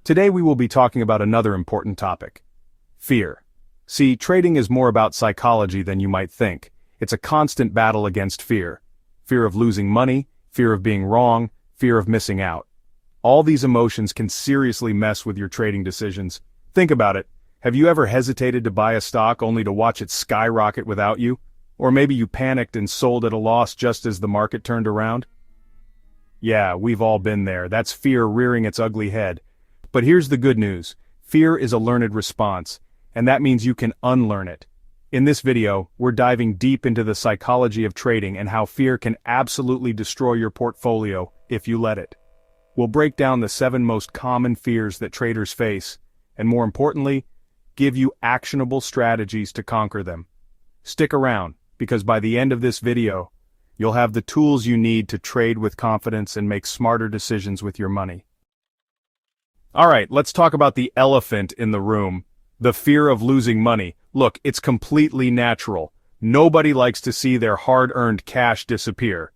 Today we will be talking about another important topic: fear. See, trading is more about psychology than you might think. It's a constant battle against fear. Fear of losing money, fear of being wrong, fear of missing out. All these emotions can seriously mess with your trading decisions. Think about it. Have you ever hesitated to buy a stock only to watch it skyrocket without you? Or maybe you panicked and sold at a loss just as the market turned around? Yeah, we've all been there. That's fear rearing its ugly head. But here's the good news. Fear is a learned response, and that means you can unlearn it. In this video, we're diving deep into the psychology of trading and how fear can absolutely destroy your portfolio if you let it. We'll break down the 7 most common fears that traders face, and more importantly, give you actionable strategies to conquer them. Stick around, because by the end of this video, you'll have the tools you need to trade with confidence and make smarter decisions with your money. Alright, let's talk about the elephant in the room, the fear of losing money. Look, it's completely natural. Nobody likes to see their hard-earned cash disappear.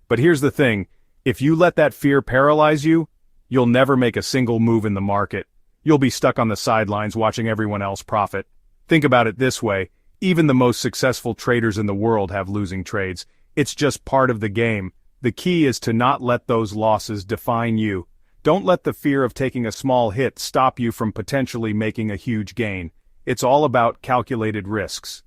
But here's the thing, if you let that fear paralyze you, you'll never make a single move in the market. You'll be stuck on the sidelines watching everyone else profit. Think about it this way, even the most successful traders in the world have losing trades. It's just part of the game. The key is to not let those losses define you. Don't let the fear of taking a small hit stop you from potentially making a huge gain. It's all about calculated risks.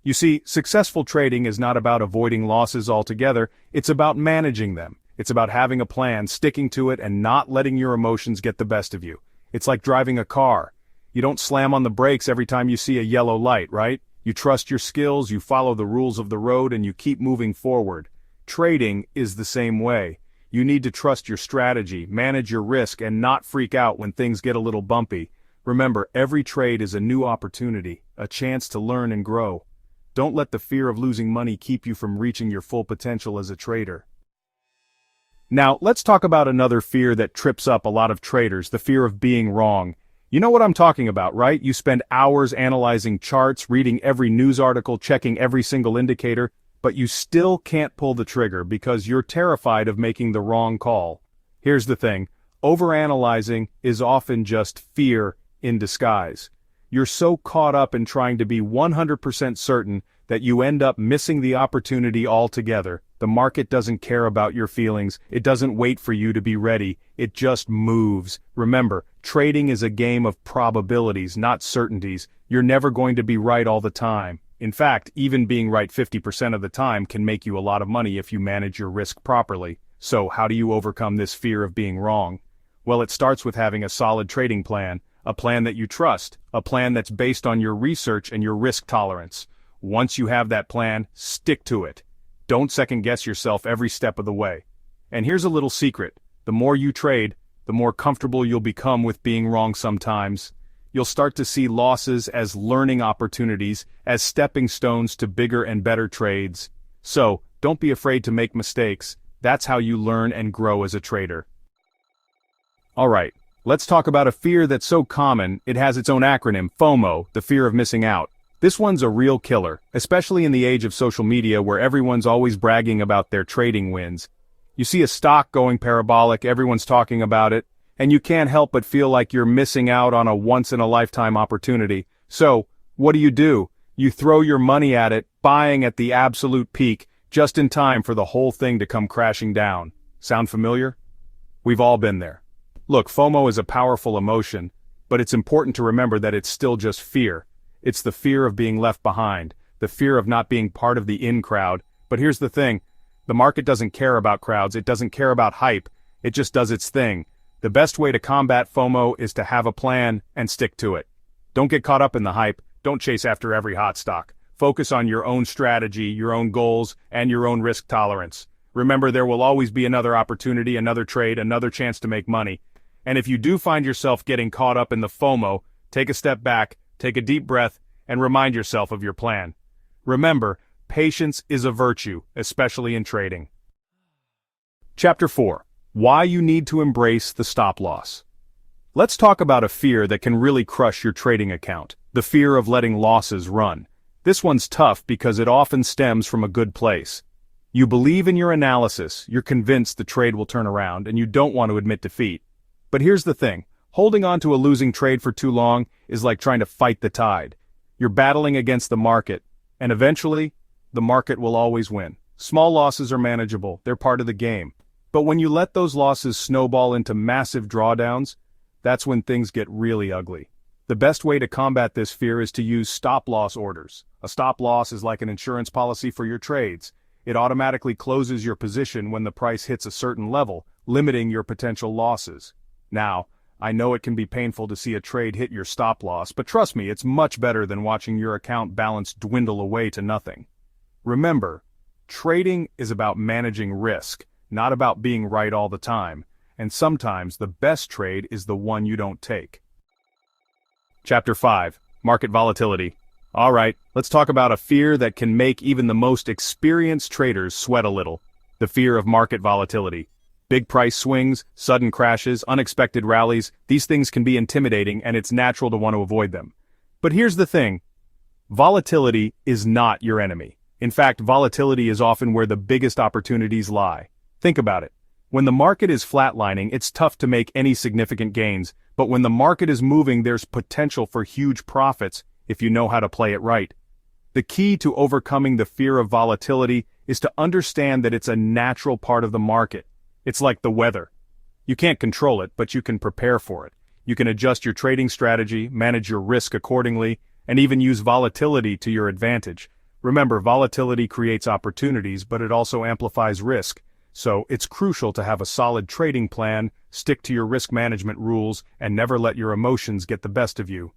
You see, successful trading is not about avoiding losses altogether, it's about managing them. It's about having a plan, sticking to it, and not letting your emotions get the best of you. It's like driving a car. You don't slam on the brakes every time you see a yellow light, right? You trust your skills, you follow the rules of the road, and you keep moving forward. Trading is the same way. You need to trust your strategy, manage your risk, and not freak out when things get a little bumpy. Remember, every trade is a new opportunity, a chance to learn and grow. Don't let the fear of losing money keep you from reaching your full potential as a trader. Now, let's talk about another fear that trips up a lot of traders, the fear of being wrong. You know what I'm talking about, right? You spend hours analyzing charts, reading every news article, checking every single indicator, but you still can't pull the trigger because you're terrified of making the wrong call. Here's the thing, overanalyzing is often just fear in disguise. You're so caught up in trying to be 100% certain that you end up missing the opportunity altogether. The market doesn't care about your feelings, it doesn't wait for you to be ready, it just moves. Remember, trading is a game of probabilities, not certainties. You're never going to be right all the time. In fact, even being right 50% of the time can make you a lot of money if you manage your risk properly. So how do you overcome this fear of being wrong? Well, it starts with having a solid trading plan, a plan that you trust, a plan that's based on your research and your risk tolerance. Once you have that plan, stick to it. Don't second-guess yourself every step of the way. And here's a little secret. The more you trade, the more comfortable you'll become with being wrong sometimes. You'll start to see losses as learning opportunities, as stepping stones to bigger and better trades. So, don't be afraid to make mistakes. That's how you learn and grow as a trader. Alright, let's talk about a fear that's so common, it has its own acronym, FOMO, the fear of missing out. This one's a real killer, especially in the age of social media where everyone's always bragging about their trading wins. You see a stock going parabolic, everyone's talking about it, and you can't help but feel like you're missing out on a once-in-a-lifetime opportunity. So, what do? You throw your money at it, buying at the absolute peak, just in time for the whole thing to come crashing down. Sound familiar? We've all been there. Look, FOMO is a powerful emotion, but it's important to remember that it's still just fear. It's the fear of being left behind, the fear of not being part of the in crowd. But here's the thing, the market doesn't care about crowds, it doesn't care about hype, it just does its thing. The best way to combat FOMO is to have a plan and stick to it. Don't get caught up in the hype, don't chase after every hot stock. Focus on your own strategy, your own goals, and your own risk tolerance. Remember, there will always be another opportunity, another trade, another chance to make money. And if you do find yourself getting caught up in the FOMO, take a step back, take a deep breath, and remind yourself of your plan. Remember, patience is a virtue, especially in trading. Chapter 4. Why you need to embrace the stop loss. Let's talk about a fear that can really crush your trading account, the fear of letting losses run. This one's tough because it often stems from a good place. You believe in your analysis, you're convinced the trade will turn around, and you don't want to admit defeat. But here's the thing, Holding on to a losing trade for too long is like trying to fight the tide. You're battling against the market, and eventually, the market will always win. Small losses are manageable, they're part of the game. But when you let those losses snowball into massive drawdowns, that's when things get really ugly. The best way to combat this fear is to use stop-loss orders. A stop-loss is like an insurance policy for your trades. It automatically closes your position when the price hits a certain level, limiting your potential losses. Now, I know it can be painful to see a trade hit your stop-loss, but trust me, it's much better than watching your account balance dwindle away to nothing. Remember, trading is about managing risk, not about being right all the time, and sometimes the best trade is the one you don't take. Chapter 5. Market Volatility. Alright, let's talk about a fear that can make even the most experienced traders sweat a little. The fear of market volatility. Big price swings, sudden crashes, unexpected rallies, these things can be intimidating and it's natural to want to avoid them. But here's the thing. Volatility is not your enemy. In fact, volatility is often where the biggest opportunities lie. Think about it. When the market is flatlining, it's tough to make any significant gains, but when the market is moving, there's potential for huge profits if you know how to play it right. The key to overcoming the fear of volatility is to understand that it's a natural part of the market. It's like the weather. You can't control it, but you can prepare for it. You can adjust your trading strategy, manage your risk accordingly, and even use volatility to your advantage. Remember, volatility creates opportunities, but it also amplifies risk. So, it's crucial to have a solid trading plan, stick to your risk management rules, and never let your emotions get the best of you.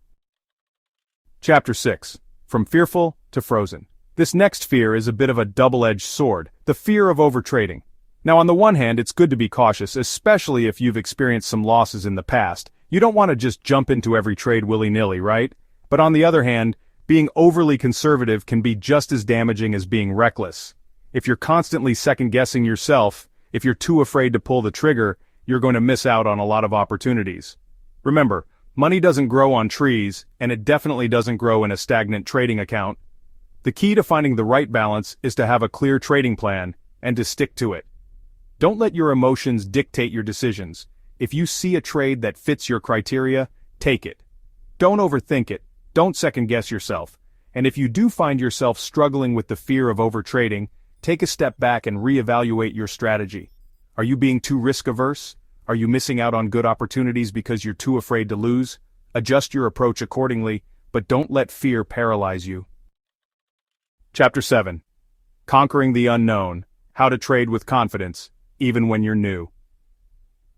Chapter 6. From Fearful to Frozen. This next fear is a bit of a double-edged sword, the fear of overtrading. Now on the one hand, it's good to be cautious, especially if you've experienced some losses in the past. You don't want to just jump into every trade willy-nilly, right? But on the other hand, being overly conservative can be just as damaging as being reckless. If you're constantly second-guessing yourself, if you're too afraid to pull the trigger, you're going to miss out on a lot of opportunities. Remember, money doesn't grow on trees, and it definitely doesn't grow in a stagnant trading account. The key to finding the right balance is to have a clear trading plan, and to stick to it. Don't let your emotions dictate your decisions. If you see a trade that fits your criteria, take it. Don't overthink it, don't second-guess yourself. And if you do find yourself struggling with the fear of overtrading, take a step back and reevaluate your strategy. Are you being too risk-averse? Are you missing out on good opportunities because you're too afraid to lose? Adjust your approach accordingly, but don't let fear paralyze you. Chapter 7. Conquering the Unknown. How to Trade with Confidence, even when you're new.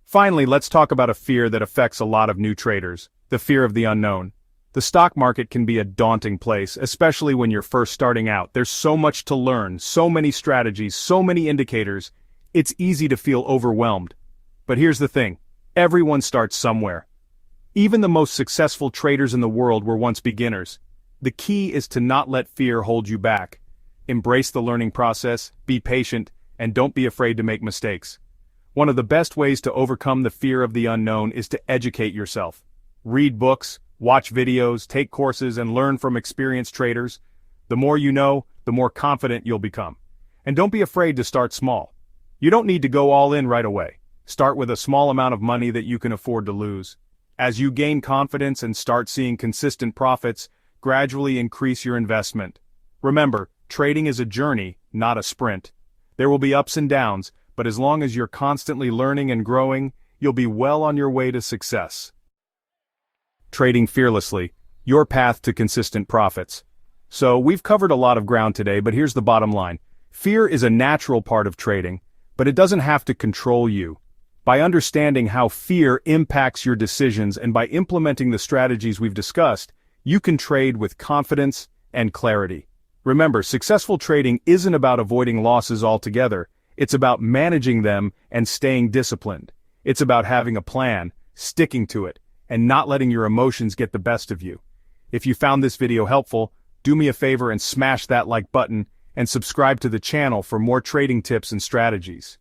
Finally, let's talk about a fear that affects a lot of new traders, the fear of the unknown. The stock market can be a daunting place, especially when you're first starting out. There's so much to learn, so many strategies, so many indicators. It's easy to feel overwhelmed. But here's the thing, everyone starts somewhere. Even the most successful traders in the world were once beginners. The key is to not let fear hold you back. Embrace the learning process, be patient, and don't be afraid to make mistakes. One of the best ways to overcome the fear of the unknown is to educate yourself. Read books, watch videos, take courses, and learn from experienced traders. The more you know, the more confident you'll become. And don't be afraid to start small. You don't need to go all in right away. Start with a small amount of money that you can afford to lose. As you gain confidence and start seeing consistent profits, gradually increase your investment. Remember, trading is a journey, not a sprint. There will be ups and downs, but as long as you're constantly learning and growing, you'll be well on your way to success. Trading fearlessly, your path to consistent profits. So, we've covered a lot of ground today, but here's the bottom line. Fear is a natural part of trading, but it doesn't have to control you. By understanding how fear impacts your decisions and by implementing the strategies we've discussed, you can trade with confidence and clarity. Remember, successful trading isn't about avoiding losses altogether. It's about managing them and staying disciplined. It's about having a plan, sticking to it, and not letting your emotions get the best of you. If you found this video helpful, do me a favor and smash that like button and subscribe to the channel for more trading tips and strategies.